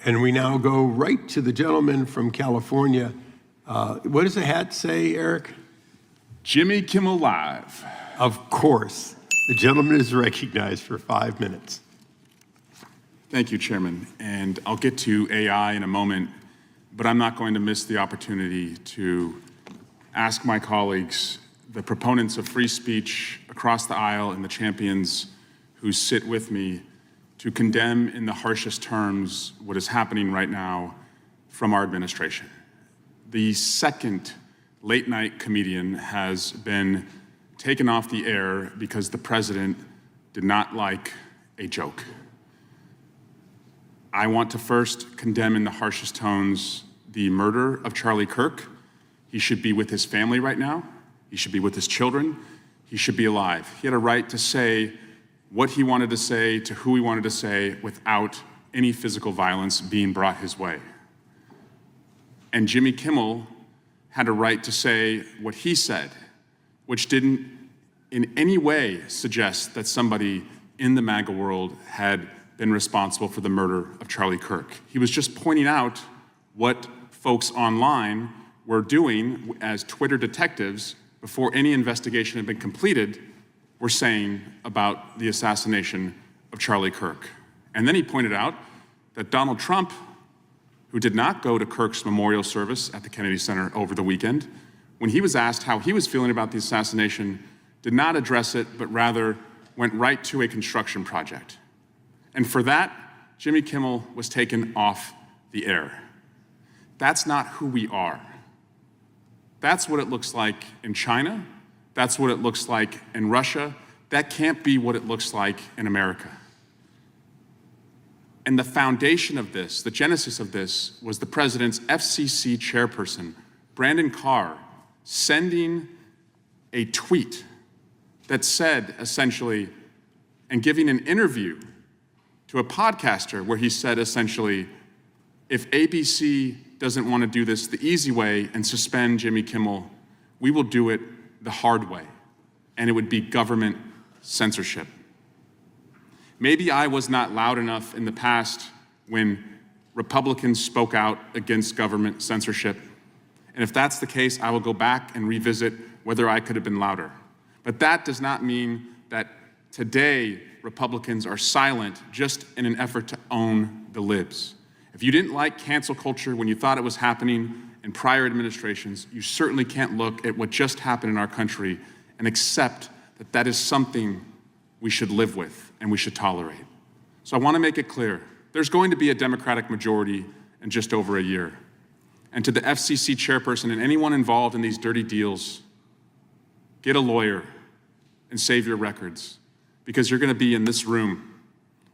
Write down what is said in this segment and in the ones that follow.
And we now go right to the gentleman from California. What does the hat say, Eric? Jimmy Kimmel Live. Of course. The gentleman is recognized for 5 minutes. Thank you, Chairman. And I'll get to AI in a moment, but I'm not going to miss the opportunity to ask my colleagues, the proponents of free speech across the aisle and the champions who sit with me, to condemn in the harshest terms what is happening right now from our administration. The second late-night comedian has been taken off the air because the president did not like a joke. I want to first condemn in the harshest tones the murder of Charlie Kirk. He should be with his family right now. He should be with his children. He should be alive. He had a right to say what he wanted to say to who he wanted to say without any physical violence being brought his way. And Jimmy Kimmel had a right to say what he said, which didn't in any way suggest that somebody in the MAGA world had been responsible for the murder of Charlie Kirk. He was just pointing out what folks online were doing as Twitter detectives before any investigation had been completed were saying about the assassination of Charlie Kirk. And then he pointed out that Donald Trump, who did not go to Kirk's memorial service at the Kennedy Center over the weekend, when he was asked how he was feeling about the assassination, did not address it, but rather went right to a construction project. And for that, Jimmy Kimmel was taken off the air. That's not who we are. That's what it looks like in China. That's what it looks like in Russia. That can't be what it looks like in America. And the foundation of this, the genesis of this, was the president's FCC chairperson, Brandon Carr, sending a tweet that said, essentially, and giving an interview to a podcaster where he said, essentially, if ABC doesn't want to do this the easy way and suspend Jimmy Kimmel, we will do it the hard way, and it would be government censorship. Maybe I was not loud enough in the past when Republicans spoke out against government censorship, and if that's the case, I will go back and revisit whether I could have been louder. But that does not mean that today Republicans are silent just in an effort to own the libs. If you didn't like cancel culture when you thought it was happening in prior administrations, you certainly can't look at what just happened in our country and accept that that is something we should live with and we should tolerate. So I want to make it clear, there's going to be a Democratic majority in just over a year. And to the FCC chairperson and anyone involved in these dirty deals, get a lawyer and save your records, because you're going to be in this room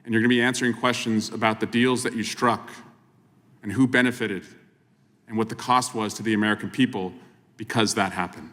and you're going to be answering questions about the deals that you struck and who benefited and what the cost was to the American people because that happened.